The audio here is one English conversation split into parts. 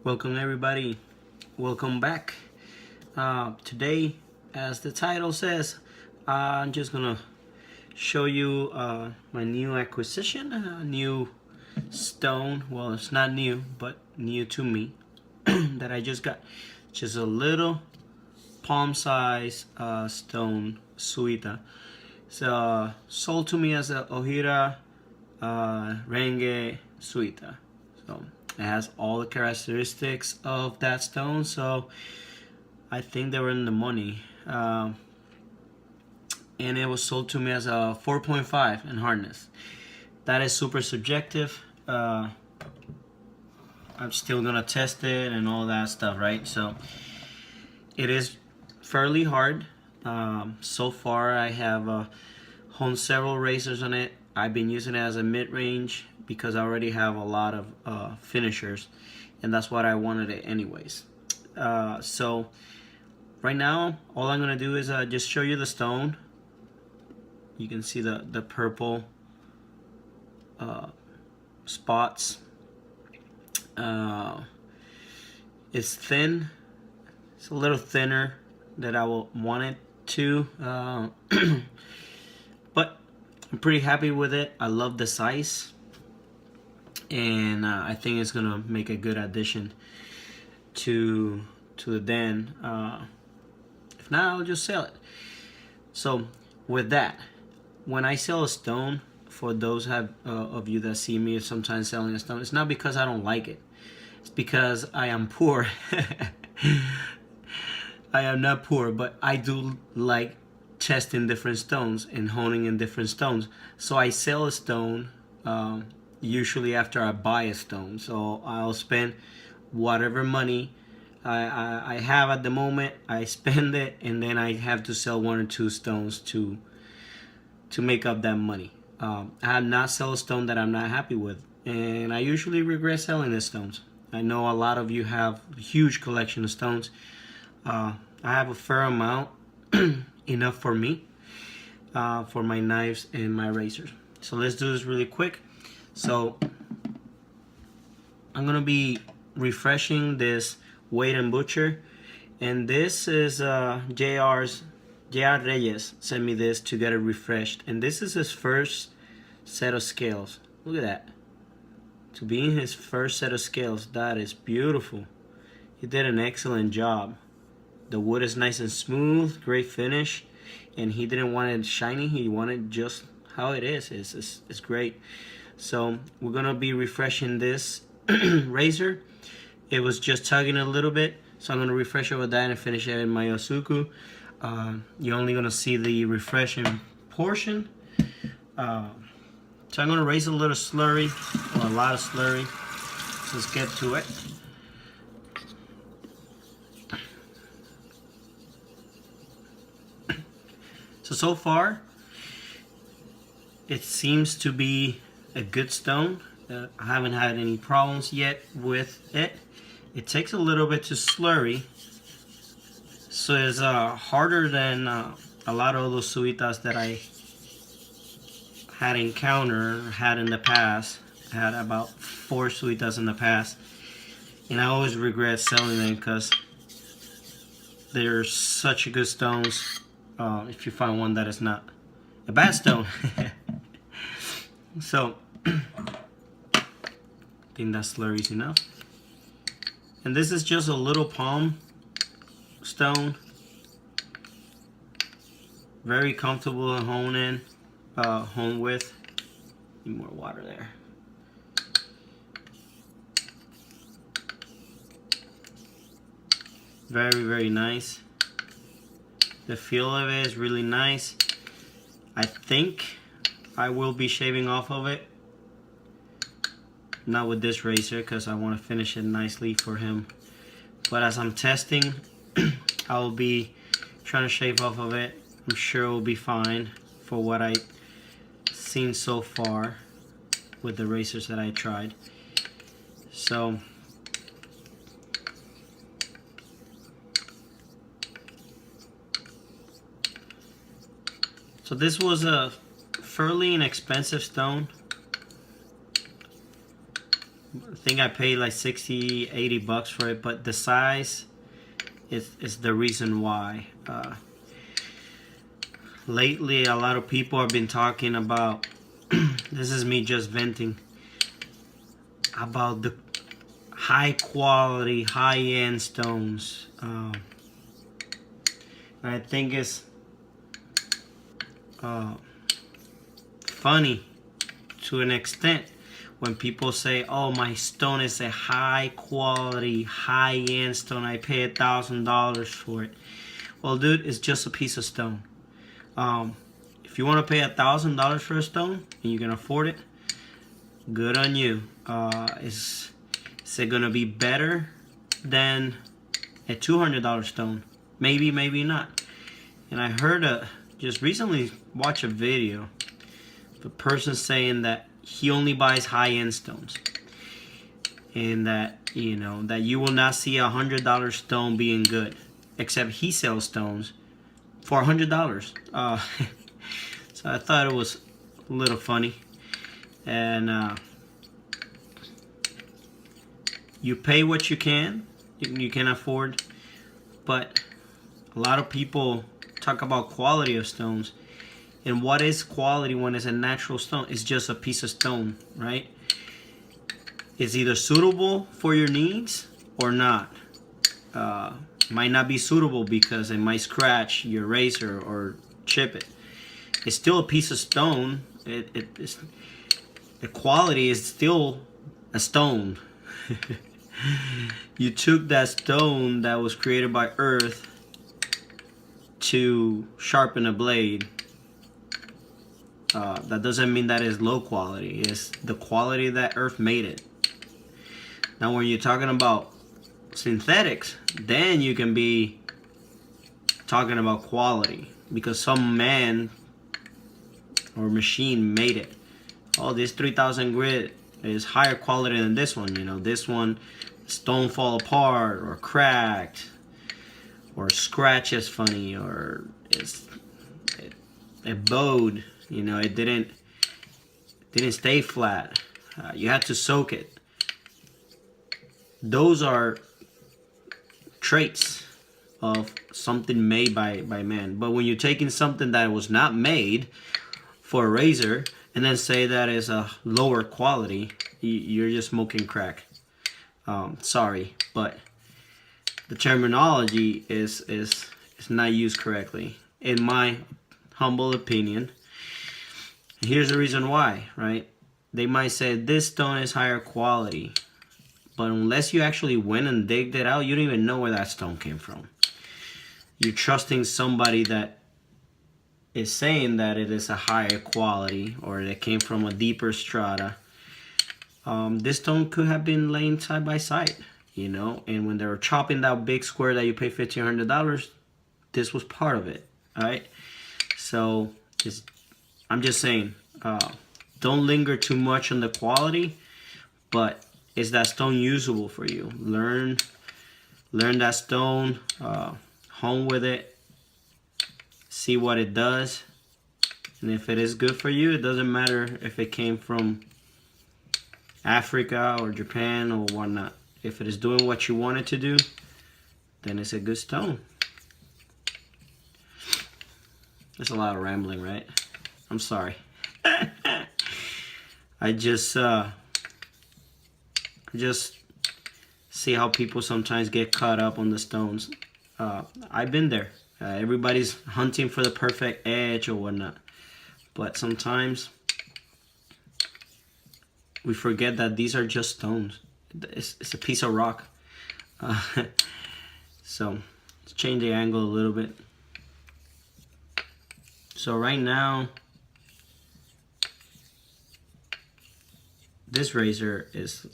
Welcome everybody, welcome back. Today, as the title says, I'm just gonna show you my new acquisition, a new stone. Well, it's not new, but new to me that I just got. Just a little palm size stone suita. It's sold to me as a Ohira Renge Suita. So it has all the characteristics of that stone, so I think they were in the money. And it was sold to me as a 4.5 in hardness. That is super subjective. I'm still gonna test it and all that stuff, right? So it is fairly hard. So far I have honed several razors on it. I've been using it as a mid-range because I already have a lot of finishers, and that's what I wanted it anyways. So right now all I'm gonna do is just show you the stone. You can see the purple spots. It's thin. It's a little thinner than I will want it to, but I'm pretty happy with it. I love the size, and I think it's gonna make a good addition to the den. If not, I'll just sell it. So with that, when I sell a stone, for those of you that see me sometimes selling a stone, it's not because I don't like it. It's because I am poor. I am not poor, but I do like testing different stones and honing in different stones. So I sell a stone usually after I buy a stone. So I'll spend whatever money I have at the moment. I spend it, and then I have to sell one or two stones to make up that money. I have not sold a stone that I'm not happy with, and I usually regret selling the stones. I know a lot of you have a huge collection of stones. I have a fair amount, enough for me, for my knives and my razors. So let's do this really quick. So I'm gonna be refreshing this Weight and Butcher, and this is JR Reyes sent me this to get it refreshed, and this is his first set of scales. Look at that. To be in his first set of scales, that is beautiful. He did an excellent job. The wood is nice and smooth, great finish, and he didn't want it shiny. He wanted just how it is. It's great. So we're gonna be refreshing this razor. It was just tugging a little bit, so I'm gonna refresh it with that and finish it in my Osuku. You're only gonna see the refreshing portion. So I'm gonna raise a little slurry, or a lot of slurry. So let's get to it. So far, it seems to be a good stone. I haven't had any problems yet with it. It takes a little bit to slurry, so it's harder than a lot of those suitas that I had had in the past. I had about 4 suitas in the past, and I always regret selling them because they're such good stones. If you find one that is not a bad stone. So I think that slurry is enough. And this is just a little palm stone. Very comfortable to hone with. Need more water there. Very, very nice. The feel of it is really nice. I think I will be shaving off of it. Not with this razor because I want to finish it nicely for him. But as I'm testing, I will be trying to shave off of it. I'm sure it will be fine for what I've seen so far with the razors that I tried. So this was a fairly inexpensive stone. I think I paid like 60, 80 bucks for it, but the size is the reason why. Lately, a lot of people have been talking about, this is me just venting, about the high quality, high end stones. I think it's funny to an extent when people say, oh, my stone is a high quality, high end stone, I pay $1,000 for it. Well, dude, it's just a piece of stone. If you want to pay $1,000 for a stone and you can afford it, good on you. Is it gonna be better than a $200 stone? Maybe, maybe not. And I heard just recently watched a video of a person saying that he only buys high-end stones, and that that you will not see $100 stone being good, except he sells stones for $100. So I thought it was a little funny, and you pay what you can afford, but a lot of people talk about quality of stones. And what is quality when it's a natural stone? It's just a piece of stone, right? It's either suitable for your needs or not. Might not be suitable because it might scratch your razor or chip it. It's still a piece of stone. It's, the quality is still a stone. You took that stone that was created by Earth to sharpen a blade. That doesn't mean that it's low quality. It's the quality that Earth made it. Now when you're talking about synthetics, then you can be talking about quality, because some man or machine made it. Oh, this 3000 grit is higher quality than this one. This one, stone fall apart or cracked or scratches funny, or it bowed. It didn't stay flat. You had to soak it. Those are traits of something made by man. But when you're taking something that was not made for a razor and then say that is a lower quality, you're just smoking crack. Sorry, but the terminology is not used correctly, in my humble opinion. Here's the reason why, right? They might say this stone is higher quality, but unless you actually went and digged it out, you don't even know where that stone came from. You're trusting somebody that is saying that it is a higher quality or it came from a deeper strata. This stone could have been laying side by side, and when they were chopping that big square that you pay $1,500, this was part of it, all right? So I'm just saying, don't linger too much on the quality, but is that stone usable for you? Learn that stone, hone with it, see what it does, and if it is good for you, it doesn't matter if it came from Africa or Japan or whatnot. If it is doing what you want it to do, then it's a good stone. There's a lot of rambling, right? I'm sorry. I just see how people sometimes get caught up on the stones. I've been there. Everybody's hunting for the perfect edge or whatnot, but sometimes we forget that these are just stones. It's a piece of rock. So let's change the angle a little bit. So right now, this razor is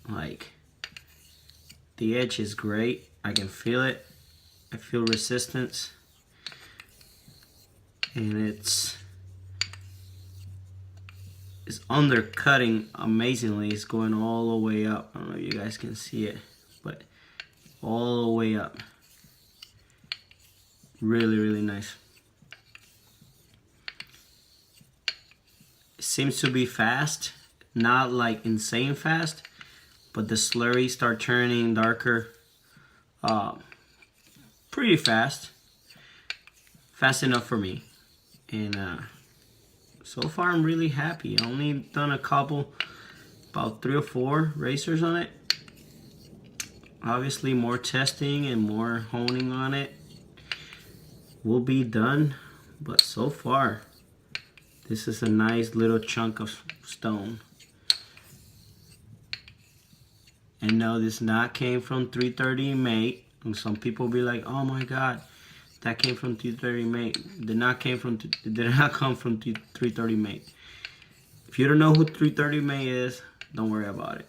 like, the edge is great. I can feel it. I feel resistance. And it's undercutting amazingly. It's going all the way up. I don't know if you guys can see it, but all the way up. Really, really nice. It seems to be fast, not like insane fast, but the slurry start turning darker pretty fast enough for me. And so far I'm really happy. I only done a couple, about 3 or 4 racers on it. Obviously more testing and more honing on it will be done, but so far this is a nice little chunk of stone. And no, this not came from 330 mate. And some people be like, oh my god, that came from 330 mate. It did not come from 330 mate. If you don't know who 330 mate is, don't worry about it.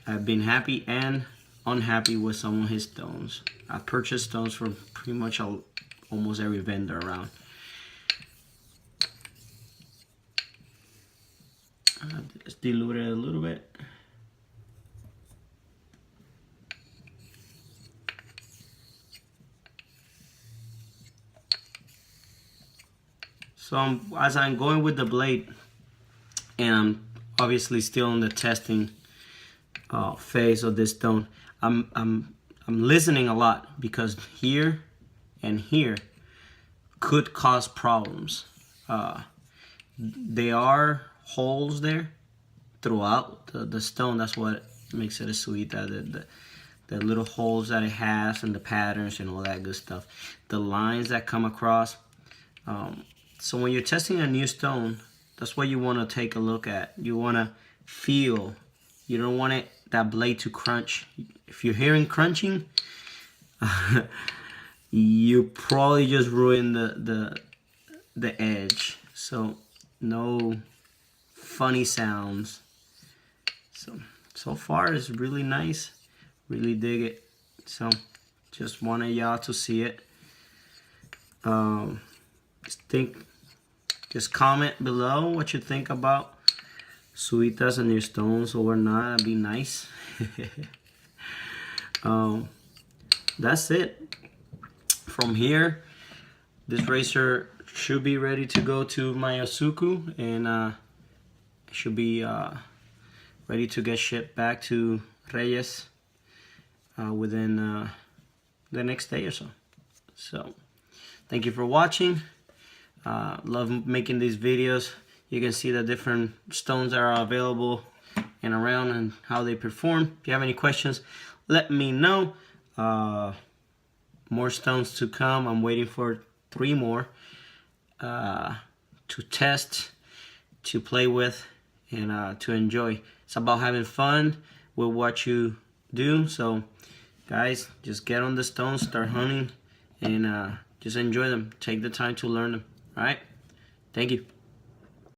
I've been happy and unhappy with some of his stones. I purchased stones from pretty much almost every vendor around. Just dilute it a little bit. So as I'm going with the blade, and I'm obviously still in the testing phase of this stone, I'm listening a lot, because here and here could cause problems. There are holes there throughout the stone. That's what makes it a Suita. The little holes that it has and the patterns and all that good stuff. The lines that come across. So when you're testing a new stone, that's what you want to take a look at. You want to feel. You don't want that blade to crunch. If you're hearing crunching, you probably just ruined the edge. So no funny sounds. So far it's really nice. Really dig it. So just wanted y'all to see it. Just comment below what you think about Suitas and your stones or not. That'd be nice. That's it. From here, this racer should be ready to go to my Asuku, and should be ready to get shipped back to Reyes within the next day or so. So thank you for watching. Love making these videos. You can see the different stones that are available and around and how they perform. If you have any questions, let me know. More stones to come. I'm waiting for 3 more to test, to play with, and to enjoy. It's about having fun with what you do. So guys, just get on the stones, start hunting, and just enjoy them. Take the time to learn them. All right? Thank you.